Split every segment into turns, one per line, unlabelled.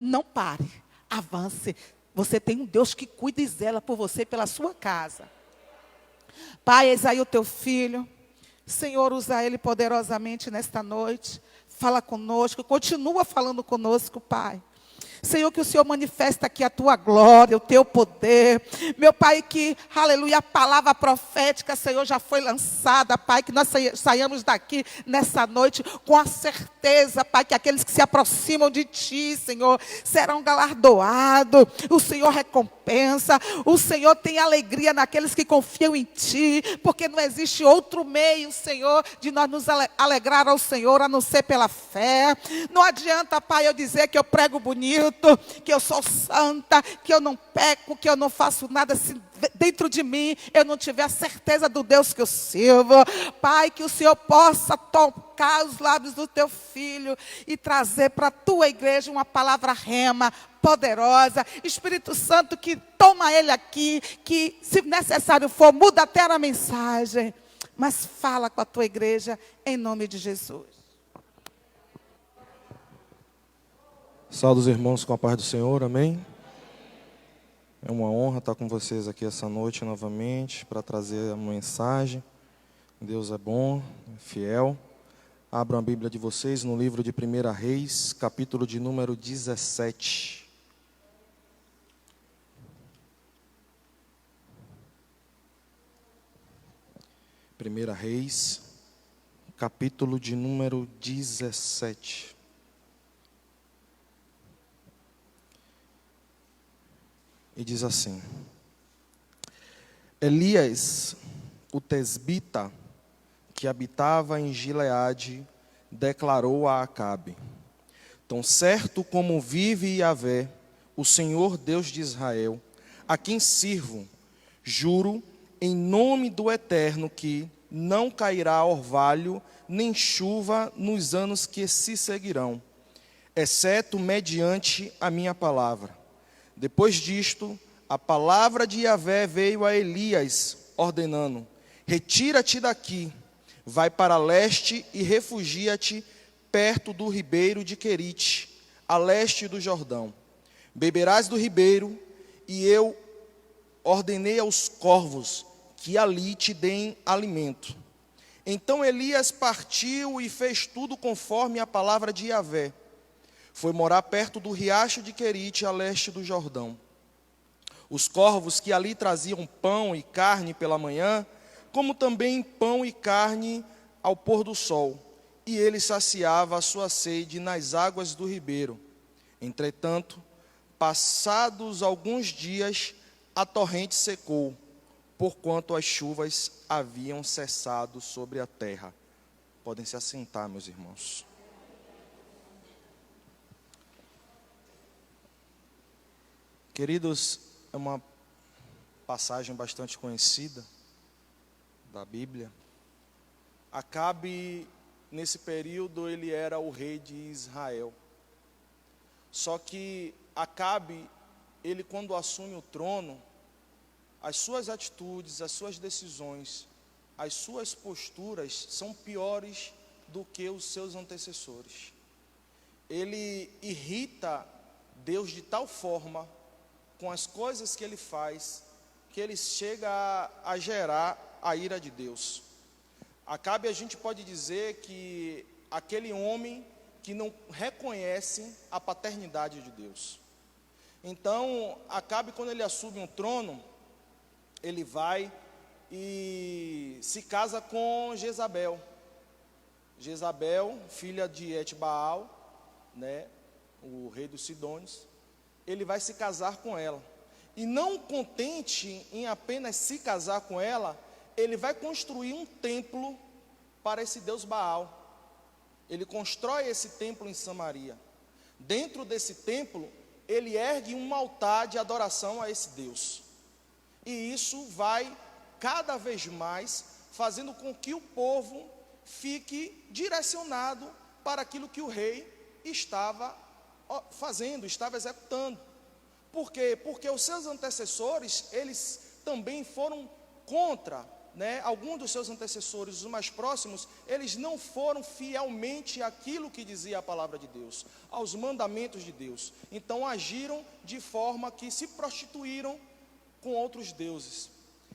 Não pare, avance. Você tem um Deus que cuida e zela por você e pela sua casa. Pai, eis aí o teu filho. Senhor, usa ele poderosamente nesta noite. Fala conosco, continua falando conosco, Pai. Senhor, que o Senhor manifesta aqui a tua glória, o teu poder. Meu Pai, que, aleluia, a palavra profética, Senhor, já foi lançada, Pai, que nós saiamos daqui nessa noite com a certeza, Pai, que aqueles que se aproximam de Ti, Senhor, serão galardoados. O Senhor recompensa, o Senhor tem alegria naqueles que confiam em Ti, porque não existe outro meio, Senhor, de nós nos alegrar ao Senhor, a não ser pela fé. Não adianta, Pai, eu dizer que eu prego bonito, que eu sou santa, que eu não peco, que eu não faço nada, se dentro de mim eu não tiver a certeza do Deus que eu sirvo. Pai, que o Senhor possa tocar os lábios do teu filho e trazer para a tua igreja uma palavra rema, poderosa. Espírito Santo, que toma ele aqui, que se necessário for, muda até a mensagem, mas fala com a tua igreja em nome de Jesus.
Saúde os irmãos com a paz do Senhor, amém? É uma honra estar com vocês aqui essa noite novamente para trazer a mensagem. Deus é bom, é fiel. Abram a Bíblia de vocês no livro de 1 Reis, capítulo de número 17. Primeira Reis, capítulo de número 17. E diz assim: Elias, o tesbita, que habitava em Gileade, declarou a Acabe: Tão certo como vive Yahvé, o Senhor Deus de Israel, a quem sirvo, juro em nome do Eterno que não cairá orvalho nem chuva nos anos que se seguirão, exceto mediante a minha palavra. Depois disto, a palavra de Yahvé veio a Elias, ordenando: Retira-te daqui, vai para leste e refugia-te perto do ribeiro de Querite, a leste do Jordão. Beberás do ribeiro, e eu ordenei aos corvos que ali te deem alimento. Então Elias partiu e fez tudo conforme a palavra de Yahvé. Foi morar perto do riacho de Querite, a leste do Jordão. Os corvos que ali traziam pão e carne pela manhã, como também pão e carne ao pôr do sol, e ele saciava a sua sede nas águas do ribeiro. Entretanto, passados alguns dias, a torrente secou, porquanto as chuvas haviam cessado sobre a terra. Podem se assentar, meus irmãos. Queridos, é uma passagem bastante conhecida da Bíblia. Acabe, nesse período, ele era o rei de Israel. Só que Acabe, ele quando assume o trono, as suas atitudes, as suas decisões, as suas posturas são piores do que os seus antecessores. Ele irrita Deus de tal forma, com as coisas que ele faz, que ele chega a gerar a ira de Deus. Acabe, a gente pode dizer que aquele homem que não reconhece a paternidade de Deus. Então, Acabe, quando ele assume um trono, ele vai e se casa com Jezabel. Jezabel, filha de Etbaal, né, o rei dos Sidônios. Ele vai se casar com ela. E não contente em apenas se casar com ela, ele vai construir um templo para esse Deus Baal. Ele constrói esse templo em Samaria. Dentro desse templo, ele ergue um altar de adoração a esse Deus. E isso vai cada vez mais fazendo com que o povo fique direcionado para aquilo que o rei estava fazendo, estava executando. Por quê? Porque os seus antecessores, eles também foram contra né, alguns dos seus antecessores, os mais próximos, eles não foram fielmente àquilo que dizia a palavra de Deus, aos mandamentos de Deus. Então agiram de forma que se prostituíram com outros deuses.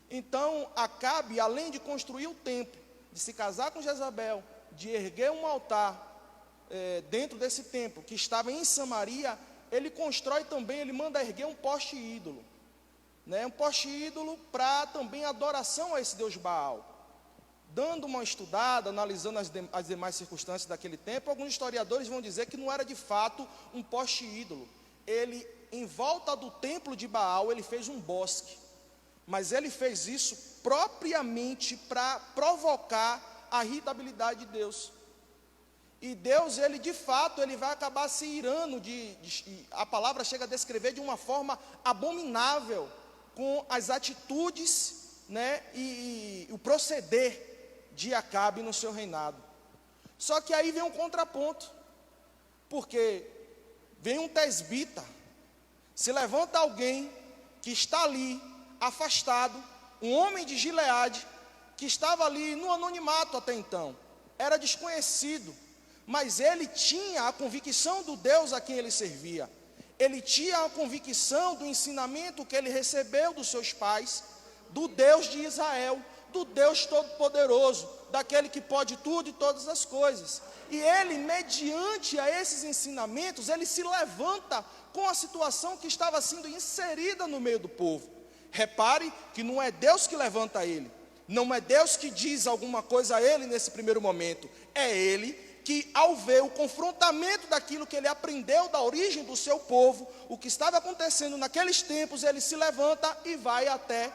Então Acabe, além de construir o templo, de se casar com Jezabel, de erguer um altar dentro desse templo, que estava em Samaria, ele constrói também, ele manda erguer um poste ídolo. Um poste ídolo para também adoração a esse Deus Baal. Dando uma estudada, analisando as demais circunstâncias daquele tempo, alguns historiadores vão dizer que não era de fato um poste ídolo. Ele, em volta do templo de Baal, ele fez um bosque. Mas ele fez isso propriamente para provocar a irritabilidade de Deus. E Deus, ele de fato, ele vai acabar se irando, a palavra chega a descrever de uma forma abominável, com as atitudes, e o proceder de Acabe no seu reinado. Só que aí vem um contraponto, porque vem um tesbita, se levanta alguém que está ali, afastado, um homem de Gileade, que estava ali no anonimato até então, era desconhecido, mas ele tinha a convicção do Deus a quem ele servia. Ele tinha a convicção do ensinamento que ele recebeu dos seus pais, do Deus de Israel, do Deus Todo-Poderoso, daquele que pode tudo e todas as coisas. E ele, mediante a esses ensinamentos, ele se levanta com a situação que estava sendo inserida no meio do povo. Repare que não é Deus que levanta ele, não é Deus que diz alguma coisa a ele nesse primeiro momento, é ele que, ao ver o confrontamento daquilo que ele aprendeu da origem do seu povo, o que estava acontecendo naqueles tempos, ele se levanta e vai até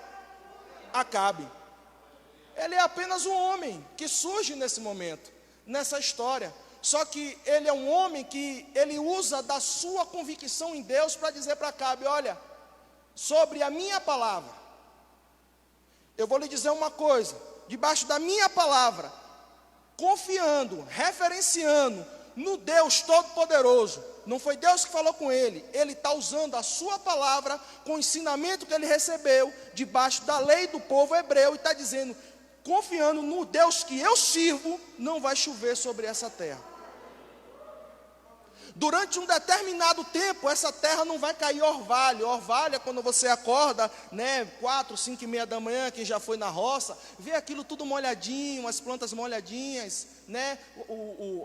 Acabe. Ele é apenas um homem que surge nesse momento, nessa história. Só que ele é um homem que ele usa da sua convicção em Deus para dizer para Acabe: olha, sobre a minha palavra, eu vou lhe dizer uma coisa, debaixo da minha palavra, confiando, referenciando no Deus Todo-Poderoso. Não foi Deus que falou com ele, ele está usando a sua palavra com o ensinamento que ele recebeu debaixo da lei do povo hebreu, e está dizendo, confiando no Deus que eu sirvo, não vai chover sobre essa terra. Durante um determinado tempo, essa terra não vai cair orvalho. Orvalho é quando você acorda, 4, 5 e meia da manhã, quem já foi na roça, vê aquilo tudo molhadinho, as plantas molhadinhas,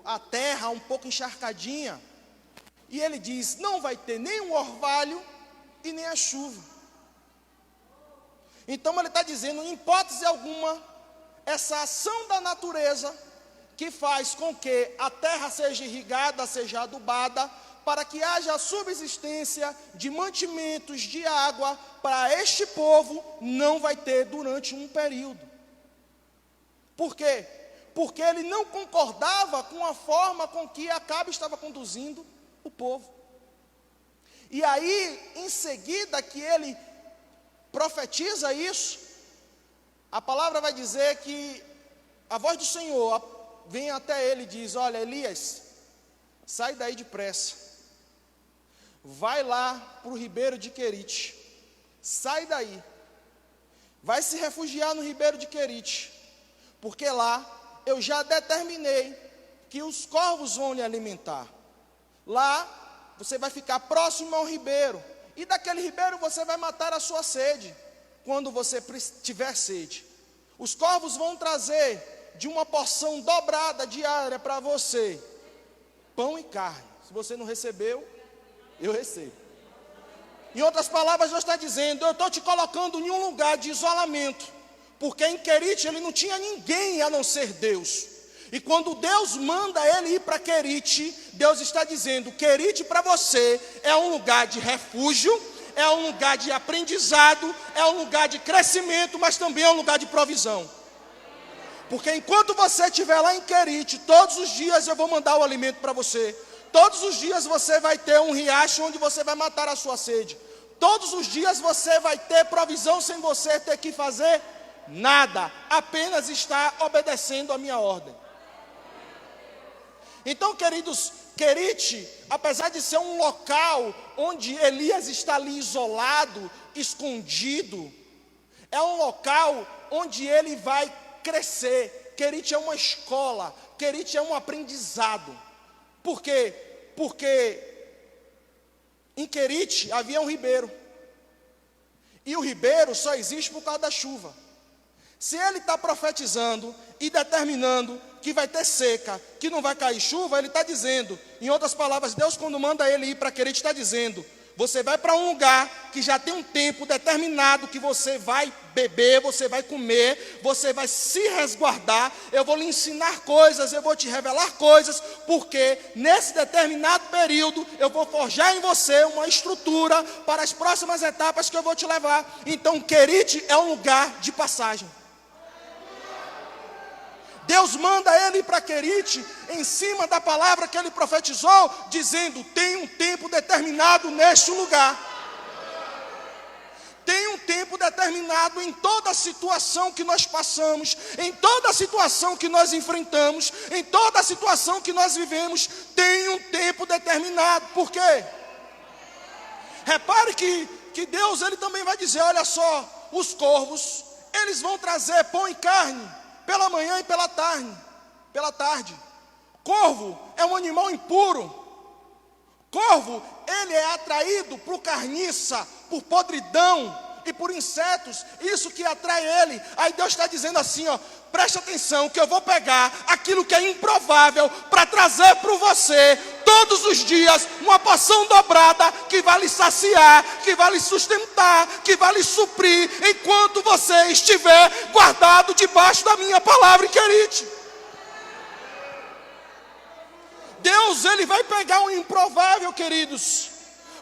a terra um pouco encharcadinha. E ele diz, não vai ter nem o orvalho e nem a chuva. Então ele está dizendo, em hipótese alguma, essa ação da natureza que faz com que a terra seja irrigada, seja adubada, para que haja subsistência de mantimentos de água para este povo, não vai ter durante um período. Por quê? Porque ele não concordava com a forma com que Acabe estava conduzindo o povo. E aí, em seguida que ele profetiza isso, a palavra vai dizer que a voz do Senhor vem até ele e diz, olha, Elias, sai daí depressa, vai lá para o ribeiro de Querite, sai daí, vai se refugiar no ribeiro de Querite, porque lá eu já determinei que os corvos vão lhe alimentar. Lá você vai ficar próximo ao ribeiro, e daquele ribeiro você vai matar a sua sede, quando você tiver sede. Os corvos vão trazer de uma porção dobrada diária para você, pão e carne. Se você não recebeu, eu recebo. Em outras palavras, Deus está dizendo, eu estou te colocando em um lugar de isolamento, porque em Querite ele não tinha ninguém a não ser Deus. E quando Deus manda ele ir para Querite, Deus está dizendo, Querite para você é um lugar de refúgio, é um lugar de aprendizado, é um lugar de crescimento, mas também é um lugar de provisão. Porque enquanto você estiver lá em Querite, todos os dias eu vou mandar o alimento para você. Todos os dias você vai ter um riacho onde você vai matar a sua sede. Todos os dias você vai ter provisão sem você ter que fazer nada. Apenas estar obedecendo a minha ordem. Então, queridos, Querite, apesar de ser um local onde Elias está ali isolado, escondido, É um local onde ele vai crescer. Querite é uma escola, Querite é um aprendizado. Por quê? Porque em Querite havia um ribeiro. E o ribeiro só existe por causa da chuva. Se ele está profetizando e determinando que vai ter seca, que não vai cair chuva, ele está dizendo, em outras palavras, Deus quando manda ele ir para Querite está dizendo, você vai para um lugar que já tem um tempo determinado que você vai beber, você vai comer, você vai se resguardar, eu vou lhe ensinar coisas, eu vou te revelar coisas, porque nesse determinado período eu vou forjar em você uma estrutura para as próximas etapas que eu vou te levar. Então Querite é um lugar de passagem. Deus manda ele ir para Querite, em cima da palavra que ele profetizou, dizendo, tem um tempo determinado neste lugar. Tem um tempo determinado em toda a situação que nós passamos, em toda a situação que nós enfrentamos, em toda a situação que nós vivemos, tem um tempo determinado. Por quê? Repare que Deus ele também vai dizer, olha só, os corvos, eles vão trazer pão e carne, pela manhã e pela tarde. Corvo é um animal impuro. Corvo, ele é atraído por carniça, por podridão e por insetos. Isso que atrai ele. Aí Deus está dizendo assim, ó, preste atenção que eu vou pegar aquilo que é improvável para trazer para você todos os dias uma porção dobrada que vai lhe saciar, que vai lhe sustentar, que vai lhe suprir enquanto você estiver guardado debaixo da minha palavra em Querite. Deus ele vai pegar o improvável, queridos,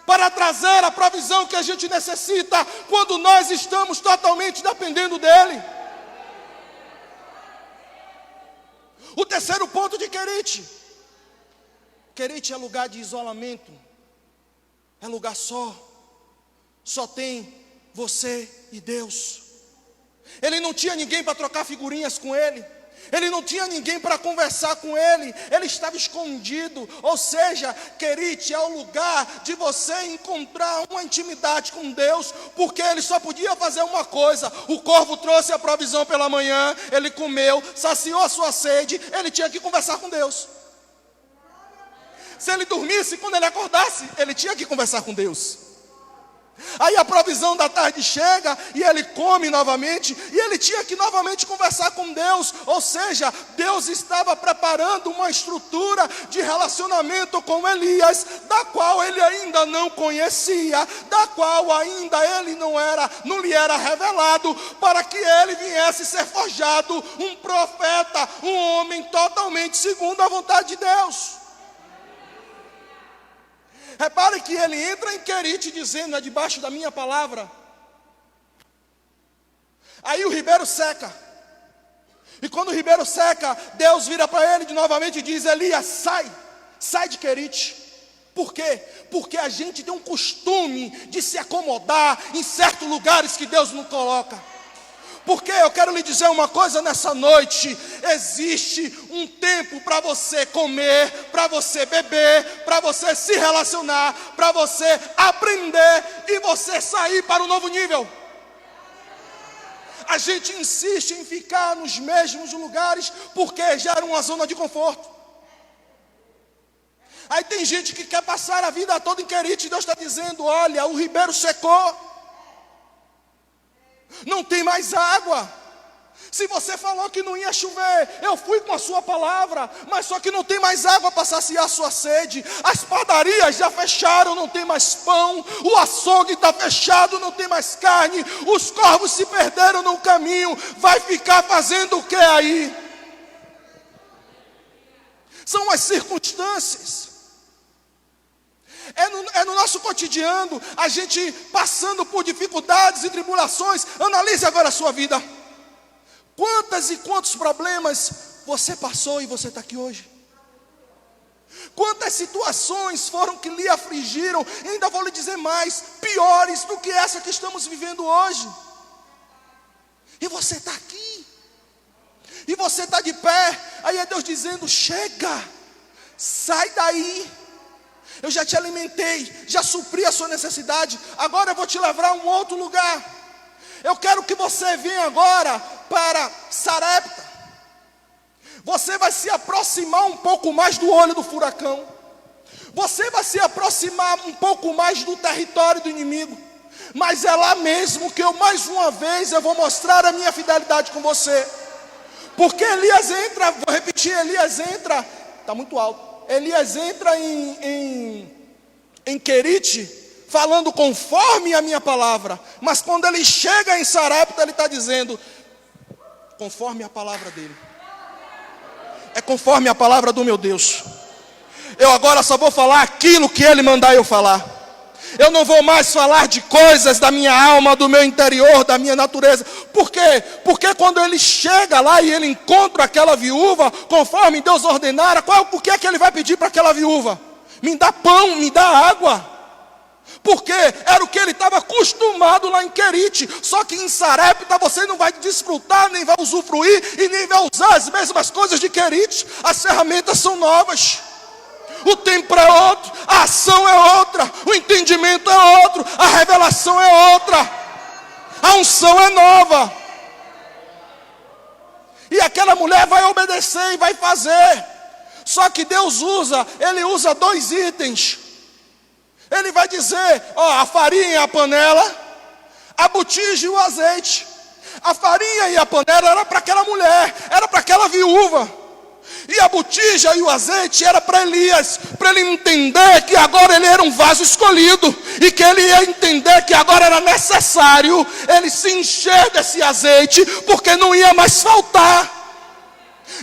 para trazer a provisão que a gente necessita quando nós estamos totalmente dependendo dele. O terceiro ponto de Querite. Querite é lugar de isolamento. É lugar só. Só tem você e Deus. Ele não tinha ninguém para trocar figurinhas com ele. Ele não tinha ninguém para conversar com ele. Ele estava escondido. Ou seja, Querite é o lugar de você encontrar uma intimidade com Deus. Porque ele só podia fazer uma coisa. O corvo trouxe a provisão pela manhã. Ele comeu, saciou a sua sede. Ele tinha que conversar com Deus. Se ele dormisse, quando ele acordasse, ele tinha que conversar com Deus. Aí a provisão da tarde chega e ele come novamente, e ele tinha que novamente conversar com Deus. Ou seja, Deus estava preparando uma estrutura de relacionamento com Elias, da qual ele ainda não conhecia, da qual ainda ele não lhe era revelado, para que ele viesse ser forjado um profeta, um homem totalmente segundo a vontade de Deus. Repare que ele entra em Querite dizendo, é debaixo da minha palavra. Aí o ribeiro seca. E quando o ribeiro seca, Deus vira para ele novamente e diz, Elias, sai de Querite. Por quê? Porque a gente tem um costume de se acomodar em certos lugares que Deus não coloca. Porque eu quero lhe dizer uma coisa nessa noite, existe um tempo para você comer, para você beber, para você se relacionar, para você aprender e você sair para um novo nível. A gente insiste em ficar nos mesmos lugares porque gera uma zona de conforto. Aí tem gente que quer passar a vida toda em Querite e Deus está dizendo, olha, o ribeiro secou. Não tem mais água. Se você falou que não ia chover, eu fui com a sua palavra, mas só que não tem mais água para saciar a sua sede. As padarias já fecharam, não tem mais pão. O açougue está fechado, não tem mais carne. Os corvos se perderam no caminho. Vai ficar fazendo o que aí? São as circunstâncias. É no nosso cotidiano, a gente passando por dificuldades e tribulações. Analise agora a sua vida. Quantas e quantos problemas você passou e você está aqui hoje? Quantas situações foram que lhe afligiram, e ainda vou lhe dizer mais, piores do que essa que estamos vivendo hoje. E você está aqui. E você está de pé. Aí é Deus dizendo, chega, sai daí. Eu já te alimentei, já supri a sua necessidade. Agora eu vou te levar a um outro lugar. Eu quero que você venha agora para Sarepta. Você vai se aproximar um pouco mais do olho do furacão. Você vai se aproximar um pouco mais do território do inimigo. Mas é lá mesmo que mais uma vez eu vou mostrar a minha fidelidade com você. Porque Elias entra, vou repetir, Elias entra, está muito alto. Elias entra em Querite, falando conforme a minha palavra. Mas quando ele chega em Sarepta, ele está dizendo, conforme a palavra dele. É conforme a palavra do meu Deus. Eu agora só vou falar aquilo que ele mandar eu falar. Eu não vou mais falar de coisas da minha alma, do meu interior, da minha natureza. Por quê? Porque quando ele chega lá e ele encontra aquela viúva, conforme Deus ordenara, o que é que ele vai pedir para aquela viúva? Me dá pão, me dá água. Porque era o que ele estava acostumado lá em Querite. Só que em Sarepta você não vai desfrutar, nem vai usufruir e nem vai usar as mesmas coisas de Querite. As ferramentas são novas. O tempo é outro, a ação é outra, o entendimento é outro, a revelação é outra, a unção é nova. E aquela mulher vai obedecer e vai fazer. Só que Deus ele usa 2 itens. Ele vai dizer, a farinha e a panela, a botija e o azeite. A farinha e a panela era para aquela mulher, era para aquela viúva. E a botija e o azeite era para Elias, para ele entender que agora ele era um vaso escolhido, e que ele ia entender que agora era necessário ele se encher desse azeite, porque não ia mais faltar.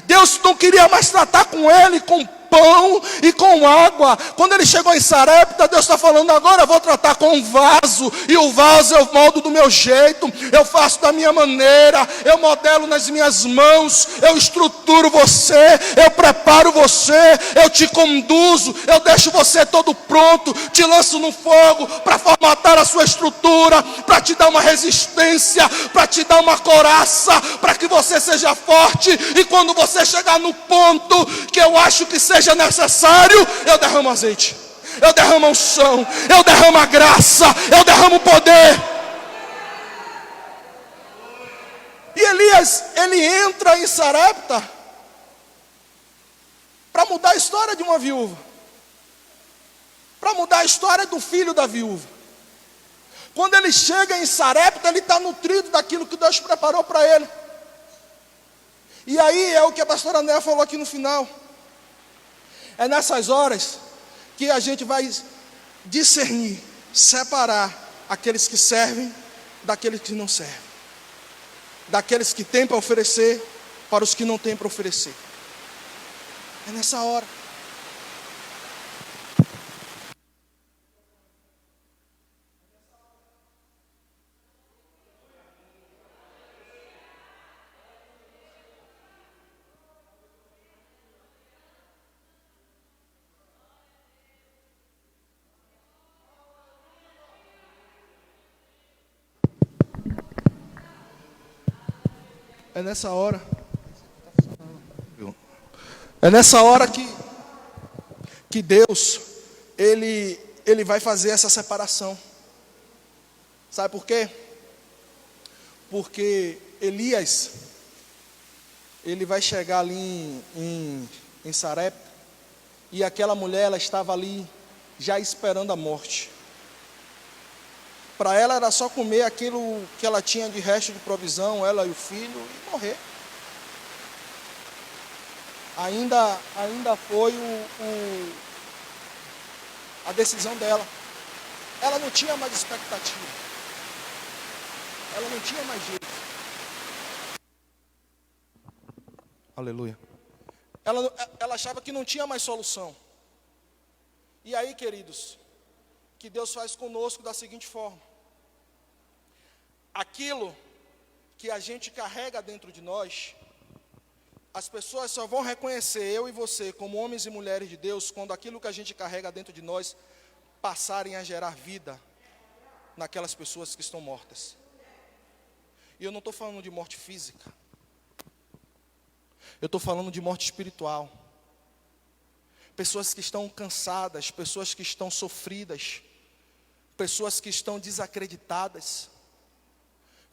Deus não queria mais tratar com ele com pão e com água. Quando ele chegou em Sarepta, Deus está falando, agora eu vou tratar com um vaso, e o vaso eu moldo do meu jeito, eu faço da minha maneira, eu modelo nas minhas mãos, eu estruturo você, eu preparo você, eu te conduzo, eu deixo você todo pronto, te lanço no fogo para formatar a sua estrutura, para te dar uma resistência, para te dar uma coraça, para que você seja forte. E quando você chegar no ponto que eu acho que seja necessário, eu derramo azeite, eu derramo unção, eu derramo a graça, eu derramo o poder. E Elias, ele entra em Sarepta para mudar a história de uma viúva, para mudar a história do filho da viúva. Quando ele chega em Sarepta, ele está nutrido daquilo que Deus preparou para ele. E aí é o que a pastora Néa falou aqui no final. É nessas horas que a gente vai discernir, separar aqueles que servem daqueles que não servem, daqueles que têm para oferecer para os que não têm para oferecer. É nessa hora. É nessa hora. É nessa hora que Deus, ele vai fazer essa separação. Sabe por quê? Porque Elias, ele vai chegar ali em Sarepta, e aquela mulher, ela estava ali já esperando a morte. Para ela era só comer aquilo que ela tinha de resto de provisão, ela e o filho, e morrer. Ainda foi a decisão dela. Ela não tinha mais expectativa. Ela não tinha mais jeito. Aleluia. Ela achava que não tinha mais solução. E aí, queridos, que Deus faz conosco da seguinte forma. Aquilo que a gente carrega dentro de nós, as pessoas só vão reconhecer eu e você como homens e mulheres de Deus quando aquilo que a gente carrega dentro de nós passarem a gerar vida naquelas pessoas que estão mortas. E eu não estou falando de morte física, eu estou falando de morte espiritual. Pessoas que estão cansadas, pessoas que estão sofridas, pessoas que estão desacreditadas,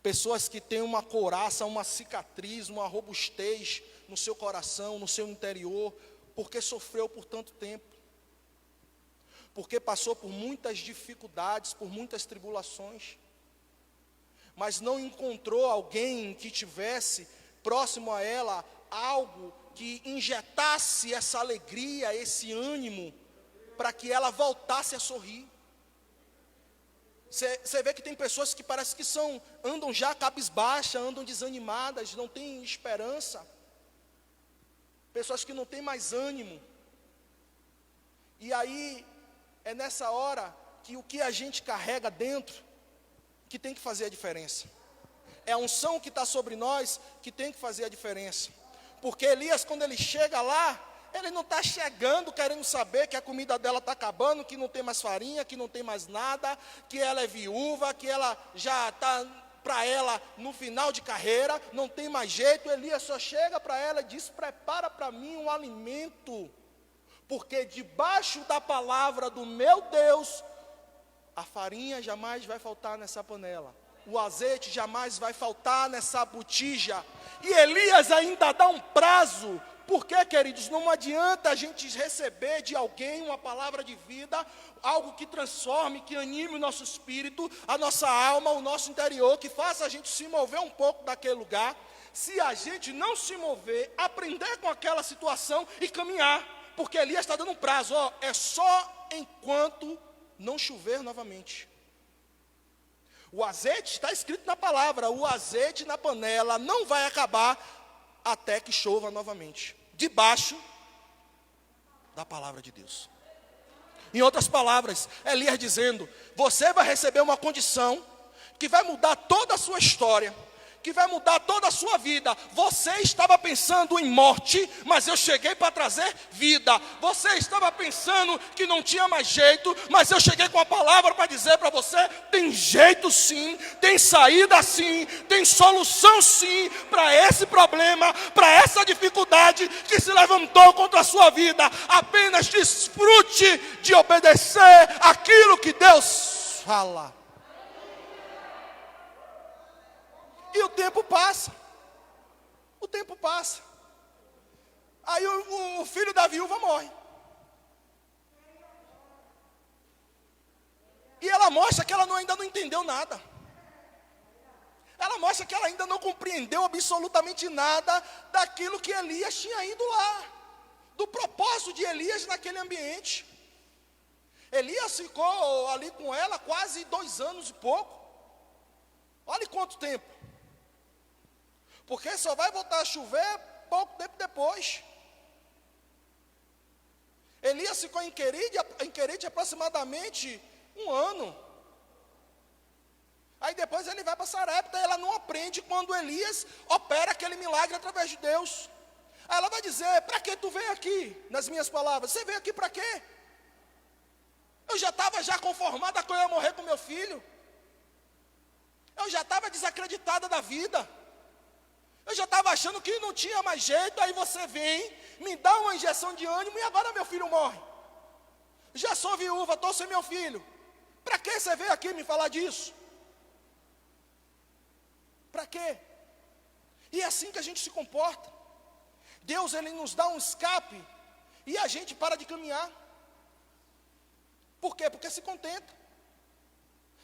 Pessoas que têm uma couraça, uma cicatriz, uma robustez no seu coração, no seu interior, porque sofreu por tanto tempo. Porque passou por muitas dificuldades, por muitas tribulações. Mas não encontrou alguém que tivesse próximo a ela algo que injetasse essa alegria, esse ânimo, para que ela voltasse a sorrir. Você vê que tem pessoas que parece que andam já cabisbaixa, andam desanimadas, não têm esperança. Pessoas que não têm mais ânimo. E aí, é nessa hora que o que a gente carrega dentro, que tem que fazer a diferença. É a unção que está sobre nós, que tem que fazer a diferença. Porque Elias, quando ele chega lá, ele não está chegando querendo saber que a comida dela está acabando, que não tem mais farinha, que não tem mais nada, que ela é viúva, que ela já está, para ela, no final de carreira, não tem mais jeito. Elias só chega para ela e diz: prepara para mim um alimento, porque debaixo da palavra do meu Deus, a farinha jamais vai faltar nessa panela, o azeite jamais vai faltar nessa botija. E Elias ainda dá um prazo. Por quê, queridos? Não adianta a gente receber de alguém uma palavra de vida, algo que transforme, que anime o nosso espírito, a nossa alma, o nosso interior, que faça a gente se mover um pouco daquele lugar, se a gente não se mover, aprender com aquela situação e caminhar. Porque Elias está dando um prazo, é só enquanto não chover novamente. O azeite, está escrito na palavra, o azeite na panela não vai acabar até que chova novamente, debaixo da palavra de Deus. Em outras palavras, Elias dizendo: você vai receber uma condição que vai mudar toda a sua história, que vai mudar toda a sua vida. Você estava pensando em morte, mas eu cheguei para trazer vida. Você estava pensando que não tinha mais jeito, mas eu cheguei com a palavra para dizer para você: tem jeito sim, tem saída sim, tem solução sim para esse problema, para essa dificuldade que se levantou contra a sua vida. Apenas desfrute de obedecer aquilo que Deus fala. E o tempo passa. O tempo passa. Aí o filho da viúva morre. E ela mostra que ela ainda não entendeu nada. Ela mostra que ela ainda não compreendeu absolutamente nada daquilo que Elias tinha ido lá. Do propósito de Elias naquele ambiente. Elias ficou ali com ela quase 2 anos e pouco. Olha quanto tempo. Porque só vai voltar a chover pouco tempo depois. Elias ficou em Querite aproximadamente 1 ano. Aí depois ele vai para Sarepta, e ela não aprende quando Elias opera aquele milagre através de Deus. Aí ela vai dizer: para que tu veio aqui? Nas minhas palavras, você veio aqui para quê? Eu já estava conformada que eu ia morrer com meu filho. Eu já estava desacreditada da vida. Eu já estava achando que não tinha mais jeito. Aí você vem, me dá uma injeção de ânimo, e agora meu filho morre. Já sou viúva, estou sem meu filho. Para que você veio aqui me falar disso? Para quê? E é assim que a gente se comporta. Deus, Ele nos dá um escape, e a gente para de caminhar. Por quê? Porque se contenta.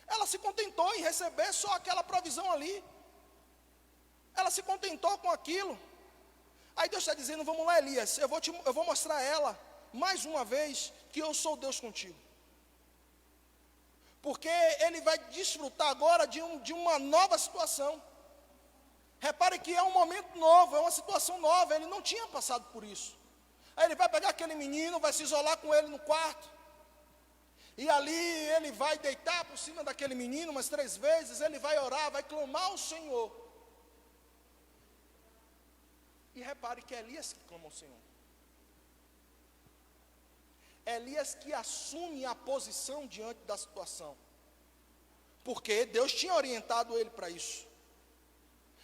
Ela se contentou em receber só aquela provisão ali. Ela se contentou com aquilo. Aí Deus está dizendo: vamos lá, Elias, eu vou mostrar a ela, mais uma vez, que eu sou Deus contigo. Porque ele vai desfrutar agora de uma nova situação. Repare que é um momento novo, é uma situação nova, ele não tinha passado por isso. Aí ele vai pegar aquele menino, vai se isolar com ele no quarto. E ali ele vai deitar por cima daquele menino umas 3 vezes, ele vai orar, vai clamar ao Senhor. E repare que é Elias que clama ao Senhor. Elias que assume a posição diante da situação. Porque Deus tinha orientado ele para isso.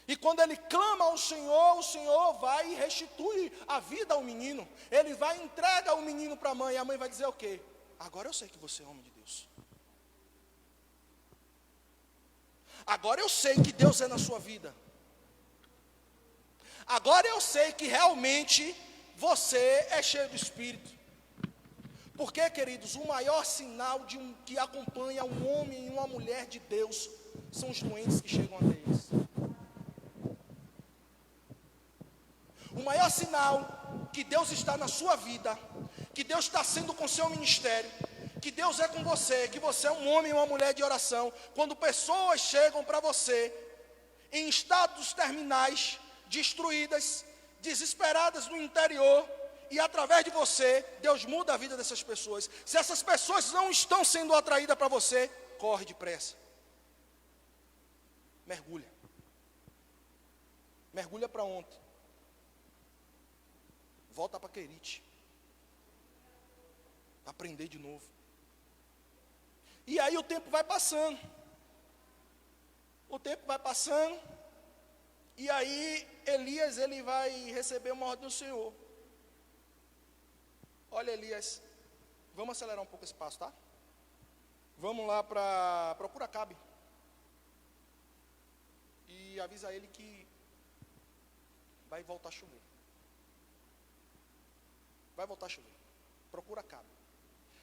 E quando ele clama ao Senhor, o Senhor vai e restitui a vida ao menino. Ele vai e entrega o menino para a mãe. E a mãe vai dizer o quê? Agora eu sei que você é homem de Deus. Agora eu sei que Deus é na sua vida. Agora eu sei que realmente você é cheio do Espírito. Porque, queridos, o maior sinal que acompanha um homem e uma mulher de Deus são os doentes que chegam até eles. O maior sinal que Deus está na sua vida, que Deus está sendo com o seu ministério, que Deus é com você, que você é um homem e uma mulher de oração, quando pessoas chegam para você em estados terminais, destruídas, desesperadas no interior, e através de você, Deus muda a vida dessas pessoas. Se essas pessoas não estão sendo atraídas para você, corre depressa. Mergulha. Mergulha para ontem. Volta para Querite. Aprender de novo. E aí o tempo vai passando. O tempo vai passando. E aí Elias, ele vai receber uma ordem do Senhor. Olha, Elias, vamos acelerar um pouco esse passo, tá? Vamos lá para procura Acabe. E avisa ele que vai voltar a chover. Vai voltar a chover. Procura Acabe.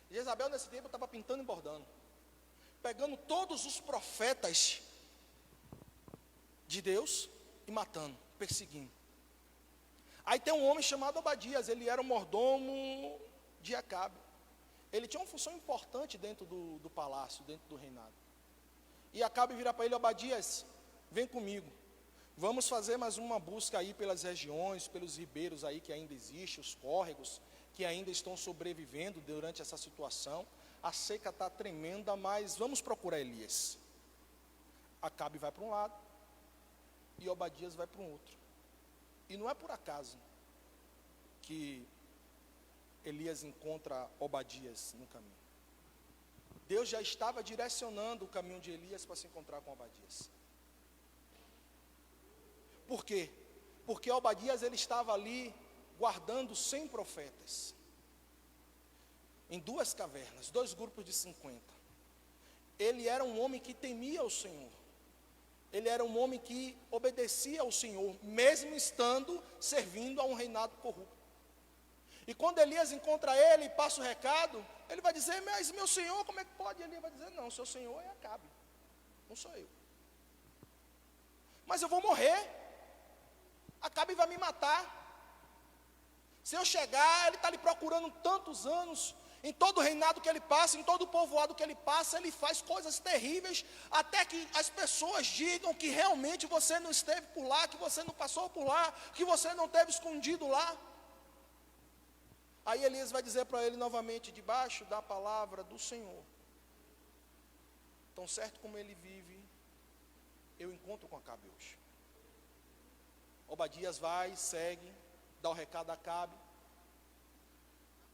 Jezabel nesse tempo estava pintando e bordando, pegando todos os profetas de Deus e matando, perseguindo. Aí tem um homem chamado Obadias, ele era o mordomo de Acabe. Ele tinha uma função importante dentro do palácio, dentro do reinado. E Acabe vira para ele: Obadias, vem comigo. Vamos fazer mais uma busca aí pelas regiões, pelos ribeiros aí que ainda existem, os córregos que ainda estão sobrevivendo durante essa situação. A seca está tremenda, mas vamos procurar Elias. Acabe vai para um lado e Obadias vai para um outro. E não é por acaso que Elias encontra Obadias no caminho. Deus já estava direcionando o caminho de Elias para se encontrar com Obadias. Por quê? Porque Obadias, ele estava ali guardando 100 profetas em 2 cavernas, 2 grupos de 50. Ele era um homem que temia o Senhor. Ele era um homem que obedecia ao Senhor, mesmo estando servindo a um reinado corrupto. E quando Elias encontra ele e passa o recado, ele vai dizer: mas meu Senhor, como é que pode? Elias vai dizer: não, seu Senhor é Acabe, não sou eu. Mas eu vou morrer, Acabe vai me matar. Se eu chegar, ele está lhe procurando tantos anos. Em todo o reinado que ele passa, em todo o povoado que ele passa, ele faz coisas terríveis, até que as pessoas digam que realmente você não esteve por lá, que você não passou por lá, que você não esteve escondido lá. Aí Elias vai dizer para ele novamente: debaixo da palavra do Senhor, tão certo como ele vive, eu encontro com Acabe hoje. Obadias vai, segue, dá o recado a Acabe.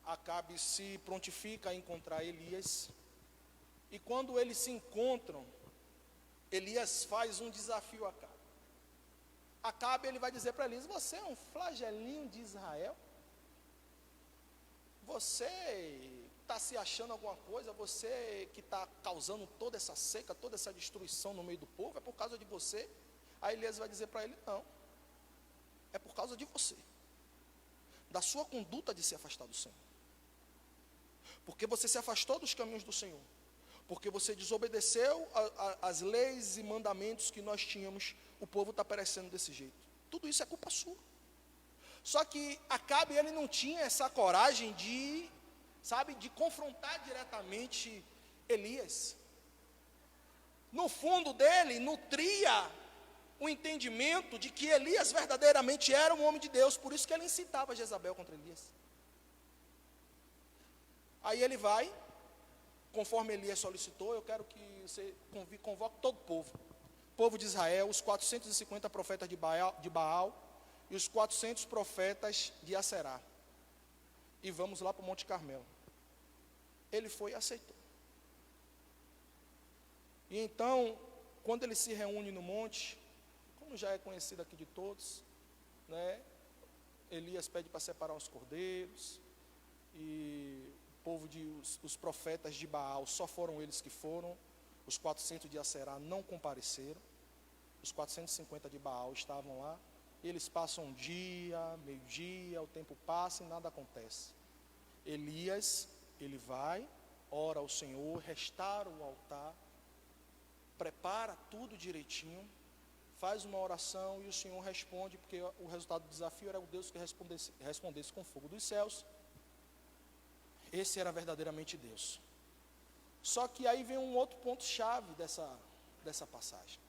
Acabe se prontifica a encontrar Elias. E quando eles se encontram, Elias faz um desafio a Acabe. Acabe, ele vai dizer para Elias: você é um flagelinho de Israel? Você está se achando alguma coisa? Você que está causando toda essa seca, toda essa destruição no meio do povo, é por causa de você? Aí Elias vai dizer para ele: não, é por causa de você, da sua conduta de se afastar do Senhor. Porque você se afastou dos caminhos do Senhor, porque você desobedeceu as leis e mandamentos que nós tínhamos, o povo está perecendo desse jeito. Tudo isso é culpa sua. Só que Acabe, ele não tinha essa coragem de confrontar diretamente Elias. No fundo dele, nutria o entendimento de que Elias verdadeiramente era um homem de Deus, por isso que ele incitava Jezabel contra Elias. Aí ele vai, conforme Elias solicitou: eu quero que você convoque todo o povo de Israel, os 450 profetas de Baal e os 400 profetas de Aserá, e vamos lá para o Monte Carmelo. Ele foi e aceitou. E então, quando ele se reúne no monte, como já é conhecido aqui de todos, né, Elias pede para separar os cordeiros, e o povo os profetas de Baal, só foram eles que foram. Os 400 de Aserá não compareceram. Os 450 de Baal estavam lá. Eles passam um dia, meio-dia, o tempo passa e nada acontece. Elias, ele vai, ora ao Senhor, restaura o altar, prepara tudo direitinho, faz uma oração e o Senhor responde, porque o resultado do desafio era o Deus que respondesse com fogo dos céus. Esse era verdadeiramente Deus. Só que aí vem um outro ponto-chave dessa passagem.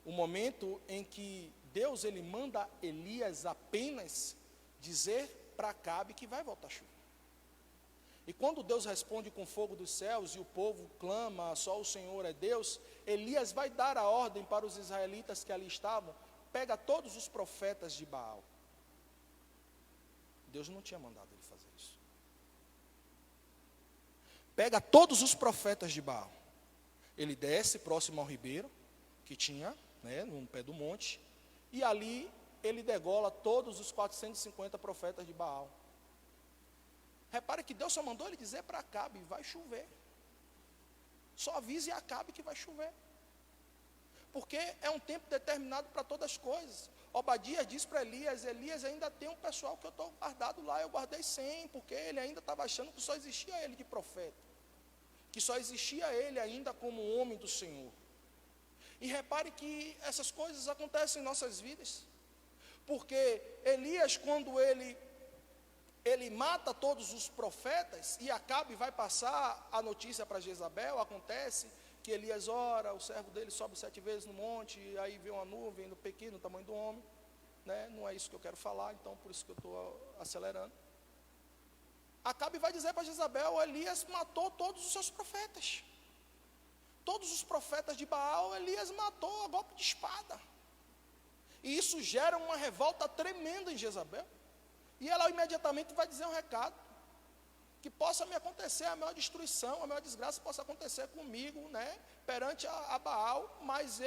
O momento em que Deus ele manda Elias apenas dizer para Acabe que vai voltar chuva. E quando Deus responde com fogo dos céus e o povo clama, só o Senhor é Deus, Elias vai dar a ordem para os israelitas que ali estavam, pega todos os profetas de Baal. Deus não tinha mandado ele fazer isso. Pega todos os profetas de Baal. Ele desce próximo ao ribeiro, que tinha, no pé do monte, e ali ele degola todos os 450 profetas de Baal. Repare que Deus só mandou ele dizer para Acabe, vai chover. Só avise a Acabe que vai chover. Porque é um tempo determinado para todas as coisas. Obadias diz para Elias, Elias ainda tem um pessoal que eu estou guardado lá, eu guardei 100, porque ele ainda estava achando que só existia ele de profeta. Que só existia ele ainda como homem do Senhor. E repare que essas coisas acontecem em nossas vidas. Porque Elias, quando ele mata todos os profetas e Acabe vai passar a notícia para Jezabel, acontece que Elias ora, o servo dele sobe 7 vezes no monte, e aí vê uma nuvem no pequeno, no tamanho do homem, não é isso que eu quero falar, então por isso que eu estou acelerando. Acabe vai dizer para Jezabel, Elias matou todos os seus profetas. Todos os profetas de Baal, Elias matou a golpe de espada. E isso gera uma revolta tremenda em Jezabel. E ela imediatamente vai dizer um recado, que possa me acontecer a maior destruição, a maior desgraça possa acontecer comigo, perante a Baal, mas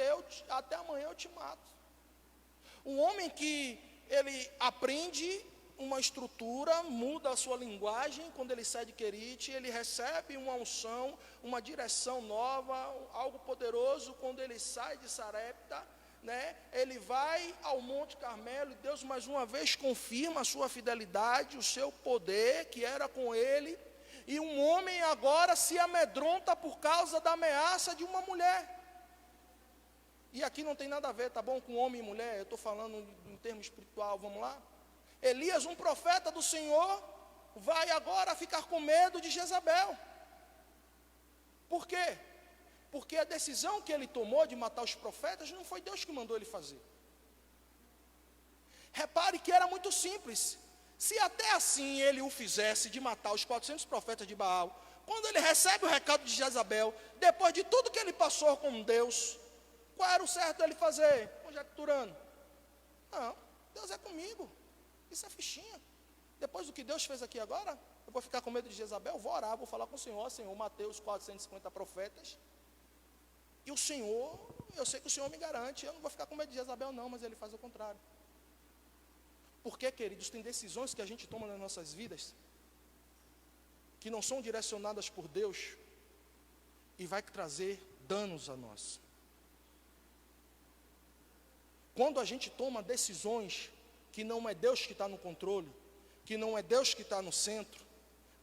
até amanhã eu te mato. Um homem que ele aprende uma estrutura, muda a sua linguagem, quando ele sai de Querite, ele recebe uma unção, uma direção nova, algo poderoso, quando ele sai de Sarepta, ele vai ao Monte Carmelo e Deus mais uma vez confirma a sua fidelidade, o seu poder que era com ele, e um homem agora se amedronta por causa da ameaça de uma mulher. E aqui não tem nada a ver, tá bom, com homem e mulher, eu estou falando em termo espiritual, vamos lá? Elias, um profeta do Senhor, vai agora ficar com medo de Jezabel. Por quê? Porque a decisão que ele tomou de matar os profetas não foi Deus que mandou ele fazer. Repare que era muito simples. Se até assim ele o fizesse de matar os 400 profetas de Baal, quando ele recebe o recado de Jezabel, depois de tudo que ele passou com Deus, qual era o certo ele fazer? Conjecturando. Não, Deus é comigo. Isso é fichinha. Depois do que Deus fez aqui agora, eu vou ficar com medo de Jezabel, vou orar, vou falar com o Senhor, Senhor, matei os 450 profetas. E o Senhor, eu sei que o Senhor me garante, eu não vou ficar com medo de Jezabel não, mas ele faz o contrário. Porque, queridos, tem decisões que a gente toma nas nossas vidas, que não são direcionadas por Deus, e vai trazer danos a nós. Quando a gente toma decisões que não é Deus que está no controle, que não é Deus que está no centro,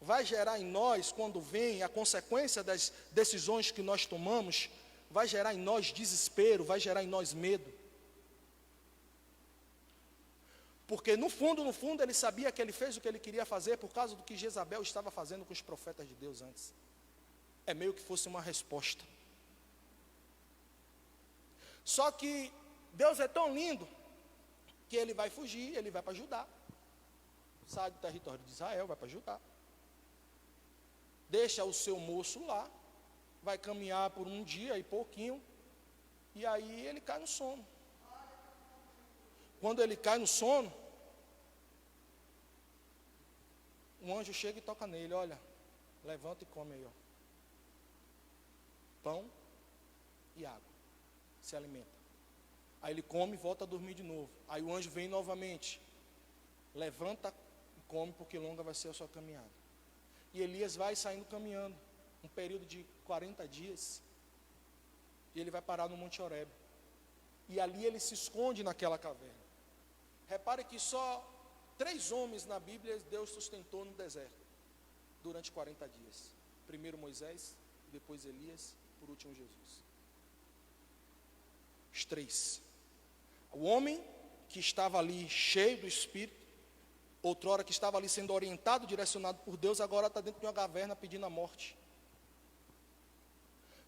vai gerar em nós, quando vem a consequência das decisões que nós tomamos, vai gerar em nós desespero, vai gerar em nós medo. Porque no fundo, ele sabia que ele fez o que ele queria fazer por causa do que Jezabel estava fazendo com os profetas de Deus antes. É meio que fosse uma resposta. Só que Deus é tão lindo que ele vai fugir, ele vai para Judá. Sai do território de Israel, vai para Judá. Deixa o seu moço lá, vai caminhar por um dia e pouquinho, e aí ele cai no sono. Quando ele cai no sono, um anjo chega e toca nele, olha, levanta e come aí, ó. Pão e água, se alimenta. Aí ele come e volta a dormir de novo. Aí o anjo vem novamente, levanta e come, porque longa vai ser a sua caminhada. E Elias vai saindo caminhando. um período de 40 dias, e ele vai parar no Monte Horebe. E ali ele se esconde naquela caverna. Repare que só 3 homens na Bíblia Deus sustentou no deserto, durante 40 dias. Primeiro Moisés, depois Elias, por último Jesus. Os 3. O homem que estava ali cheio do Espírito, outrora que estava ali sendo orientado, direcionado por Deus, agora está dentro de uma caverna pedindo a morte.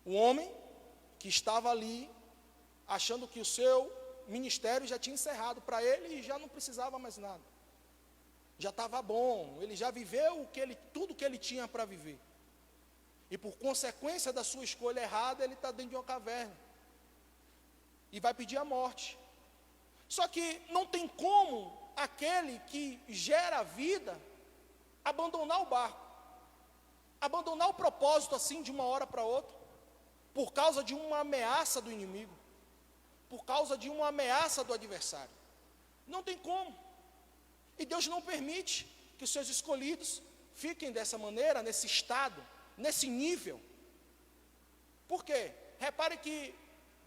O homem que estava ali, achando que o seu ministério já tinha encerrado para ele e já não precisava mais nada. Já estava bom, ele já viveu tudo que ele tinha para viver. E por consequência da sua escolha errada, ele está dentro de uma caverna. E vai pedir a morte. Só que não tem como aquele que gera a vida abandonar o barco, abandonar o propósito assim de uma hora para outra, por causa de uma ameaça do inimigo, por causa de uma ameaça do adversário. Não tem como. E Deus não permite que os seus escolhidos fiquem dessa maneira, nesse estado, nesse nível. Por quê? Repare que,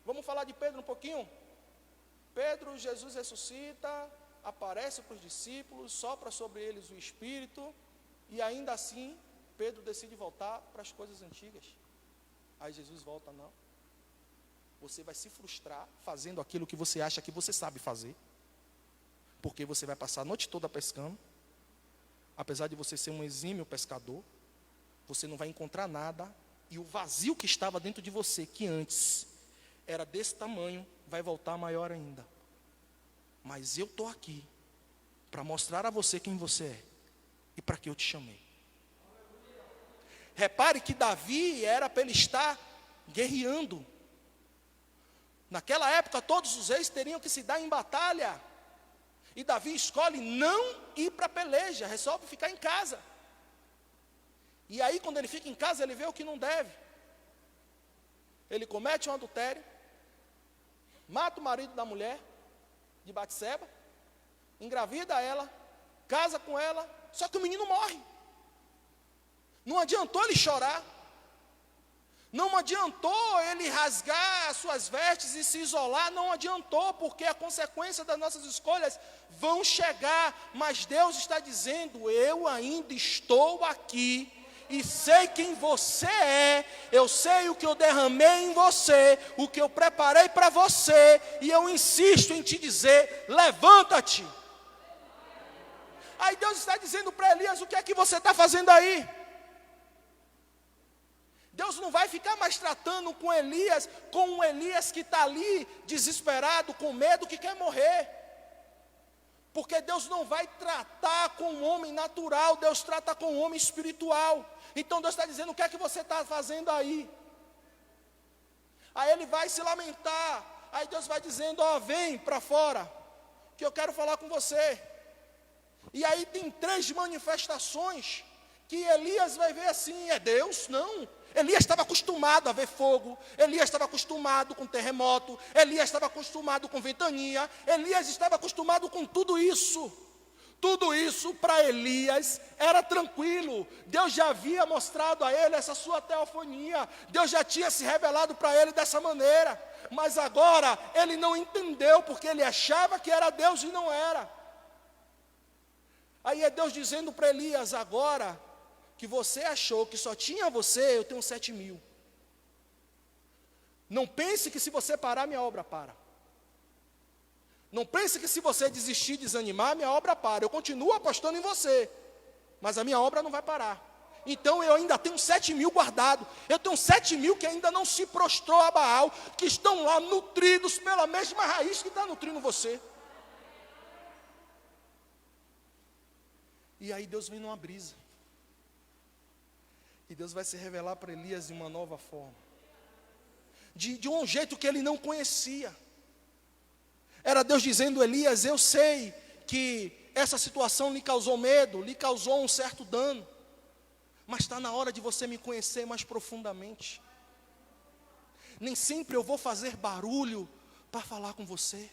vamos falar de Pedro um pouquinho. Pedro, Jesus ressuscita, aparece para os discípulos, sopra sobre eles o Espírito, e ainda assim, Pedro decide voltar para as coisas antigas. Aí Jesus volta, não. Você vai se frustrar fazendo aquilo que você acha que você sabe fazer, porque você vai passar a noite toda pescando, apesar de você ser um exímio pescador, você não vai encontrar nada, e o vazio que estava dentro de você, que antes era desse tamanho, vai voltar maior ainda. Mas eu estou aqui para mostrar a você quem você é e para que eu te chamei. Repare que Davi era para ele estar guerreando. Naquela época todos os reis teriam que se dar em batalha. E Davi escolhe não ir para a peleja, resolve ficar em casa. E aí quando ele fica em casa, ele vê o que não deve. Ele comete um adultério, mata o marido da mulher, de Batseba, engravida ela, casa com ela, só que o menino morre. Não adiantou ele chorar, não adiantou ele rasgar as suas vestes e se isolar, não adiantou, porque a consequência das nossas escolhas vão chegar, mas Deus está dizendo, eu ainda estou aqui, e sei quem você é, eu sei o que eu derramei em você, o que eu preparei para você, e eu insisto em te dizer, levanta-te. Aí Deus está dizendo para Elias, o que é que você está fazendo aí? Deus não vai ficar mais tratando com Elias, com um Elias que está ali, desesperado, com medo, que quer morrer. Porque Deus não vai tratar com o homem natural, Deus trata com o homem espiritual. Então Deus está dizendo, o que é que você está fazendo aí? Aí ele vai se lamentar, aí Deus vai dizendo, ó, vem para fora, que eu quero falar com você. E aí tem 3 manifestações, que Elias vai ver assim, é Deus? Não. Elias estava acostumado a ver fogo, Elias estava acostumado com terremoto, Elias estava acostumado com ventania, Elias estava acostumado com tudo isso. Tudo isso para Elias era tranquilo. Deus já havia mostrado a ele essa sua teofonia. Deus já tinha se revelado para ele dessa maneira. Mas agora ele não entendeu, porque ele achava que era Deus e não era. Aí é Deus dizendo para Elias, agora que você achou que só tinha você, eu tenho 7.000. Não pense que se você parar, minha obra para. Não pense que se você desistir, desanimar, minha obra para. Eu continuo apostando em você, mas a minha obra não vai parar. Então eu ainda tenho 7.000 guardados. Eu tenho 7.000 que ainda não se prostrou a Baal, que estão lá nutridos pela mesma raiz que está nutrindo você. E aí Deus vem numa brisa. E Deus vai se revelar para Elias de uma nova forma. De um jeito que ele não conhecia. Era Deus dizendo, Elias, eu sei que essa situação lhe causou medo, lhe causou um certo dano. Mas está na hora de você me conhecer mais profundamente. Nem sempre eu vou fazer barulho para falar com você.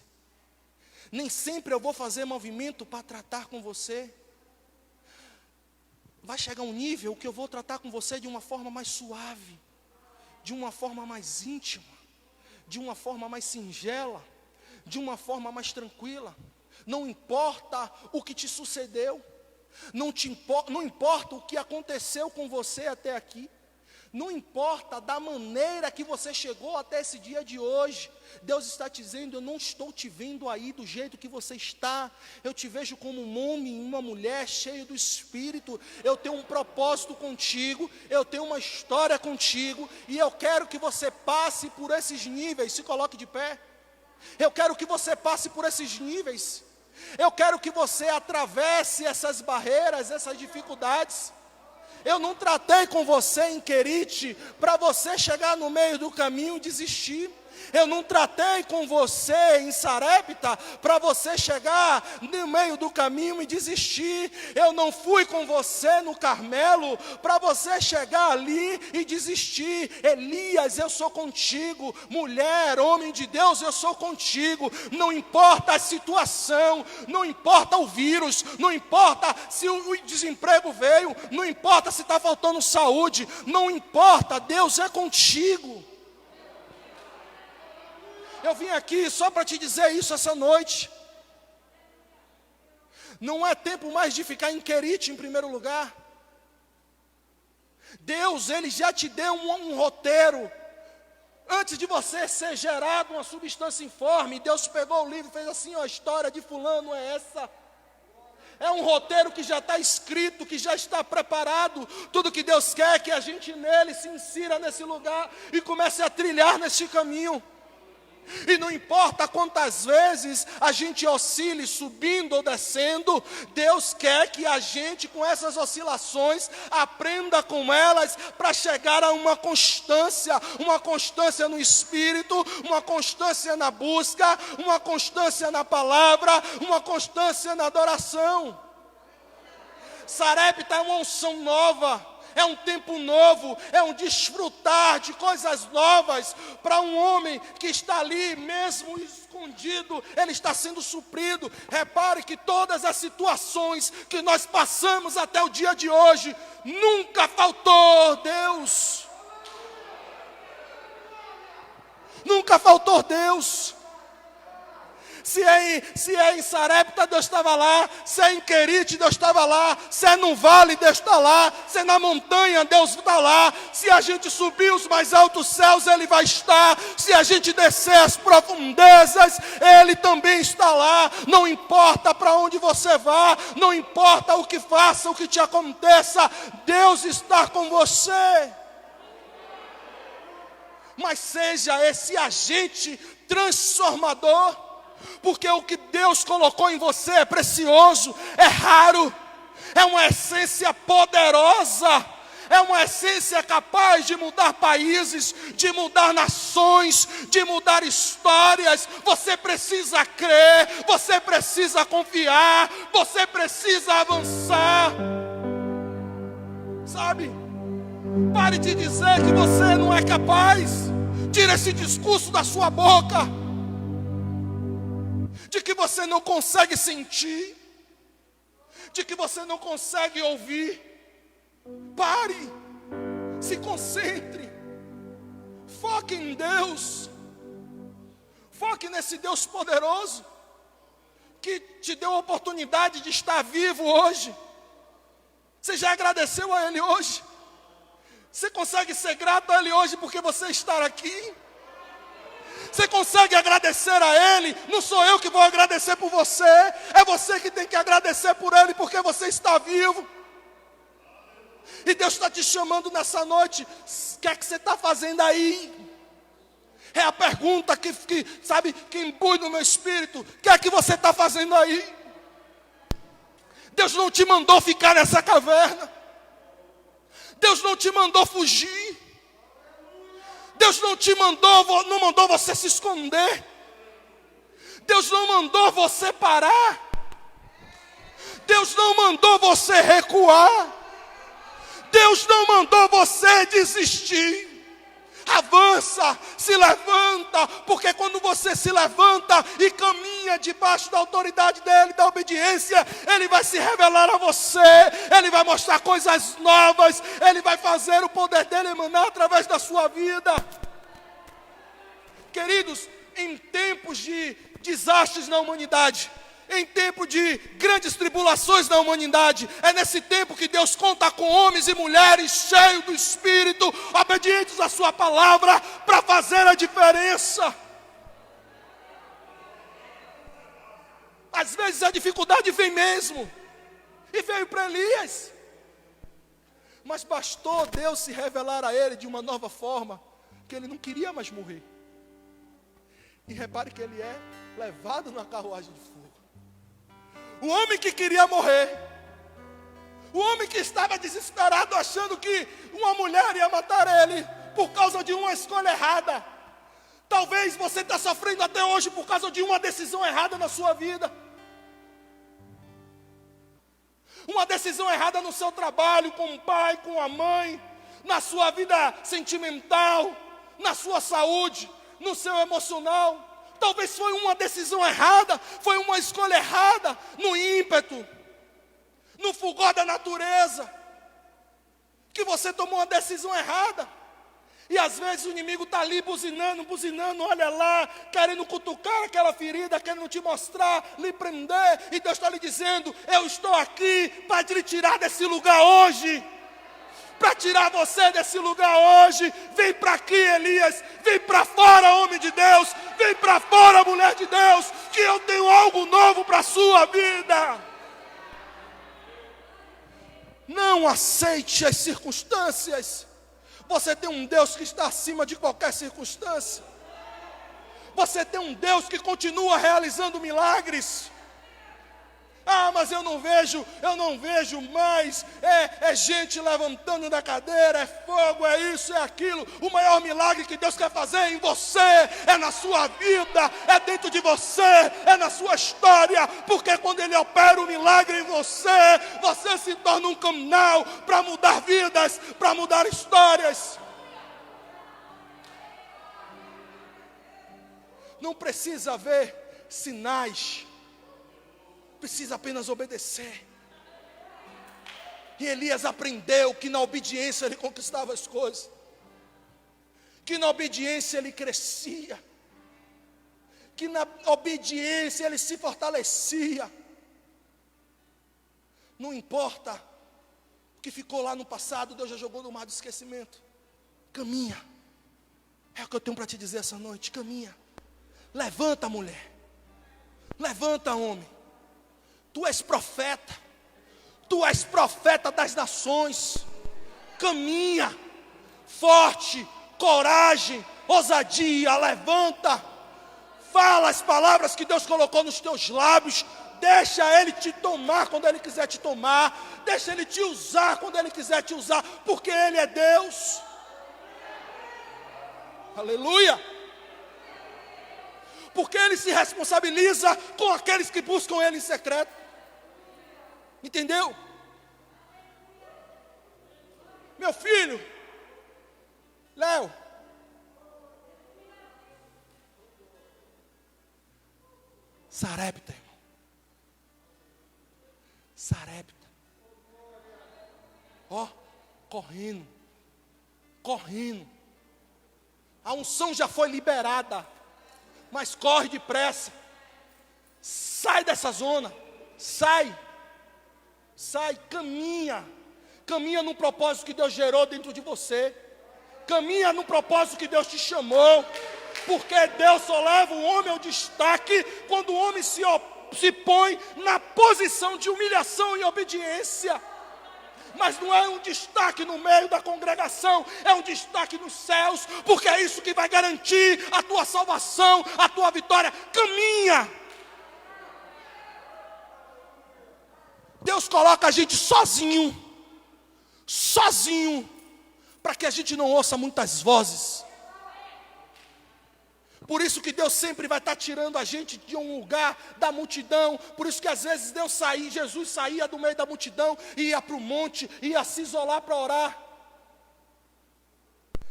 Nem sempre eu vou fazer movimento para tratar com você. vai chegar um nível que eu vou tratar com você de uma forma mais suave, de uma forma mais íntima, de uma forma mais singela, de uma forma mais tranquila. Não importa o que te sucedeu, não importa o que aconteceu com você até aqui, não importa da maneira que você chegou até esse dia de hoje. Deus está te dizendo: eu não estou te vendo aí do jeito que você está. Eu te vejo como um homem, uma mulher cheio do Espírito. Eu tenho um propósito contigo, eu tenho uma história contigo, e eu quero que você passe por esses níveis. Se coloque de pé. Eu quero que você passe por esses níveis. Eu quero que você atravesse essas barreiras, essas dificuldades. Eu não tratei com você em Querite para você chegar no meio do caminho e desistir. Eu não tratei com você em Sarepta para você chegar no meio do caminho e desistir. Eu não fui com você no Carmelo para você chegar ali e desistir. Elias, eu sou contigo. Mulher, homem de Deus, eu sou contigo. Não importa a situação, não importa o vírus, não importa se o desemprego veio, não importa se está faltando saúde, não importa, Deus é contigo. Eu vim aqui só para te dizer isso essa noite. Não é tempo mais de ficar em Querite em primeiro lugar. Deus, Ele já te deu um roteiro. Antes de você ser gerado uma substância informe, Deus pegou o livro e fez assim: ó, a história de fulano é essa. É um roteiro que já está escrito, que já está preparado. Tudo que Deus quer é que a gente nele se insira nesse lugar e comece a trilhar nesse caminho. E não importa quantas vezes a gente oscile subindo ou descendo, Deus quer que a gente, com essas oscilações, aprenda com elas para chegar a uma constância no Espírito, uma constância na busca, uma constância na palavra, uma constância na adoração. Sarepta é uma unção nova. É um tempo novo, é um desfrutar de coisas novas para um homem que está ali, mesmo escondido, ele está sendo suprido. Repare que todas as situações que nós passamos até o dia de hoje, nunca faltou Deus. Nunca faltou Deus. Se é em Sarepta, Deus estava lá. Se é em Querite, Deus estava lá. Se é no vale, Deus está lá. Se é na montanha, Deus está lá. Se a gente subir os mais altos céus, Ele vai estar. Se a gente descer as profundezas, Ele também está lá. Não importa para onde você vá, não importa o que faça, o que te aconteça, Deus está com você. Mas seja esse agente transformador. Porque o que Deus colocou em você é precioso, é raro, é uma essência poderosa, é uma essência capaz de mudar países, de mudar nações, de mudar histórias. Você precisa crer, você precisa confiar, você precisa avançar. Sabe? Pare de dizer que você não é capaz. Tira esse discurso da sua boca. De que você não consegue sentir, de que você não consegue ouvir. Pare, se concentre, foque em Deus, foque nesse Deus poderoso, que te deu a oportunidade de estar vivo hoje. Você já agradeceu a Ele hoje? Você consegue ser grato a Ele hoje porque você está aqui? Você consegue agradecer a Ele? Não sou eu que vou agradecer por você, é você que tem que agradecer por Ele, porque você está vivo. E Deus está te chamando nessa noite. O que é que você está fazendo aí? É a pergunta que imbui no meu espírito. O que é que você está fazendo aí? Deus não te mandou ficar nessa caverna. Deus não te mandou fugir. Deus não mandou você se esconder. Deus não mandou você parar. Deus não mandou você recuar. Deus não mandou você desistir. Avança, se levanta, porque quando você se levanta e caminha debaixo da autoridade dele, da obediência, ele vai se revelar a você, ele vai mostrar coisas novas, ele vai fazer o poder dele emanar através da sua vida. Queridos, em tempos de desastres na humanidade, em tempo de grandes tribulações na humanidade, é nesse tempo que Deus conta com homens e mulheres cheios do Espírito, obedientes à sua palavra, para fazer a diferença. Às vezes a dificuldade vem mesmo, e veio para Elias, mas bastou Deus se revelar a ele de uma nova forma, que ele não queria mais morrer. E repare que ele é levado na carruagem de fogo. O homem que queria morrer, o homem que estava desesperado, achando que uma mulher ia matar ele, por causa de uma escolha errada. Talvez você está sofrendo até hoje por causa de uma decisão errada na sua vida. Uma decisão errada no seu trabalho, com o pai, com a mãe, na sua vida sentimental, na sua saúde, no seu emocional. Talvez foi uma decisão errada, foi uma escolha errada, no ímpeto, no fulgor da natureza, que você tomou uma decisão errada. E às vezes o inimigo está ali buzinando, olha lá, querendo cutucar aquela ferida, querendo te mostrar, lhe prender. E Deus está lhe dizendo, eu estou aqui para te tirar desse lugar hoje. Para tirar você desse lugar hoje. Vem para aqui, Elias, vem para fora, homem de Deus, vem para fora, mulher de Deus, que eu tenho algo novo para a sua vida. Não aceite as circunstâncias. Você tem um Deus que está acima de qualquer circunstância. Você tem um Deus que continua realizando milagres. Ah, mas eu não vejo mais, é gente levantando da cadeira, é fogo, é isso, é aquilo. O maior milagre que Deus quer fazer é em você, é na sua vida, é dentro de você, é na sua história, porque quando Ele opera o milagre em você, você se torna um canal para mudar vidas, para mudar histórias. Não precisa haver sinais, precisa apenas obedecer. E Elias aprendeu que na obediência ele conquistava as coisas, que na obediência ele crescia, que na obediência ele se fortalecia. Não importa o que ficou lá no passado, Deus já jogou no mar do esquecimento. Caminha, é o que eu tenho para te dizer essa noite. Caminha, levanta, mulher, levanta, homem. Tu és profeta das nações. Caminha, forte, coragem, ousadia, levanta. Fala as palavras que Deus colocou nos teus lábios. Deixa Ele te tomar quando Ele quiser te tomar. Deixa Ele te usar quando Ele quiser te usar, porque Ele é Deus. Aleluia. Porque Ele se responsabiliza com aqueles que buscam Ele em secreto. Entendeu? Meu filho, Léo, Sarepta, irmão. Sarepta. Ó, correndo. A unção já foi liberada, mas corre depressa. Sai dessa zona. Sai, caminha no propósito que Deus gerou dentro de você, caminha no propósito que Deus te chamou, porque Deus só leva o homem ao destaque quando o homem se põe na posição de humilhação e obediência. Mas não é um destaque no meio da congregação, é um destaque nos céus, porque é isso que vai garantir a tua salvação, a tua vitória. Caminha. Deus coloca a gente sozinho, para que a gente não ouça muitas vozes. Por isso que Deus sempre vai estar tirando a gente de um lugar da multidão. Por isso que às vezes Jesus saía do meio da multidão e ia para o monte, ia se isolar para orar.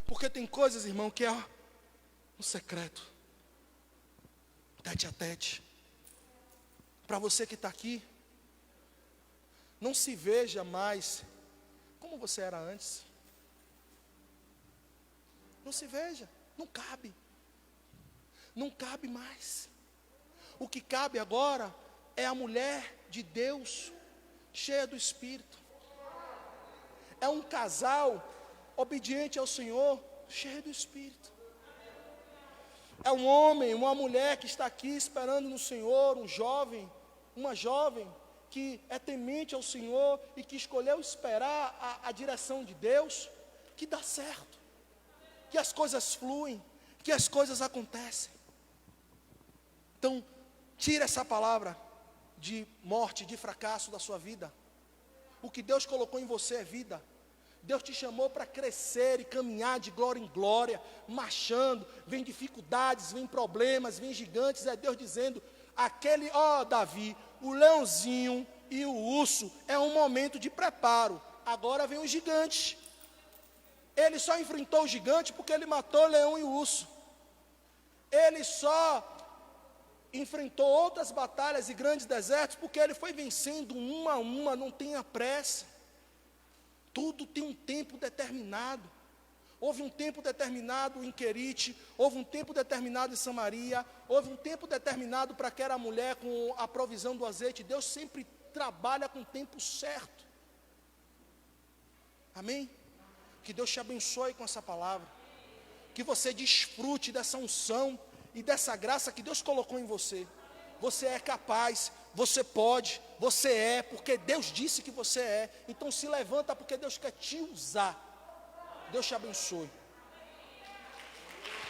Porque tem coisas, irmão, que é um secreto. Tete a tete. Para você que está aqui, não se veja mais como você era antes. Não se veja, não cabe. Não cabe mais. O que cabe agora é a mulher de Deus, cheia do Espírito. É um casal obediente ao Senhor, cheio do Espírito. É um homem, uma mulher que está aqui esperando no Senhor, um jovem, uma jovem que é temente ao Senhor e que escolheu esperar a direção de Deus, que dá certo, que as coisas fluem, que as coisas acontecem. Então, tira essa palavra de morte, de fracasso da sua vida. O que Deus colocou em você é vida. Deus te chamou para crescer e caminhar de glória em glória, marchando. Vem dificuldades, vem problemas, vem gigantes. É Deus dizendo, Davi, o leãozinho e o urso é um momento de preparo. Agora vem o gigante. Ele só enfrentou o gigante porque ele matou o leão e o urso. Ele só enfrentou outras batalhas e grandes desertos porque ele foi vencendo uma a uma, não tenha pressa. Tudo tem um tempo determinado. Houve um tempo determinado em Querite, houve um tempo determinado em Samaria, houve um tempo determinado para aquela mulher com a provisão do azeite. Deus sempre trabalha com o tempo certo. Amém? Que Deus te abençoe com essa palavra. Que você desfrute dessa unção e dessa graça que Deus colocou em você. Você é capaz, você pode, você é, porque Deus disse que você é. Então se levanta porque Deus quer te usar. Deus te abençoe.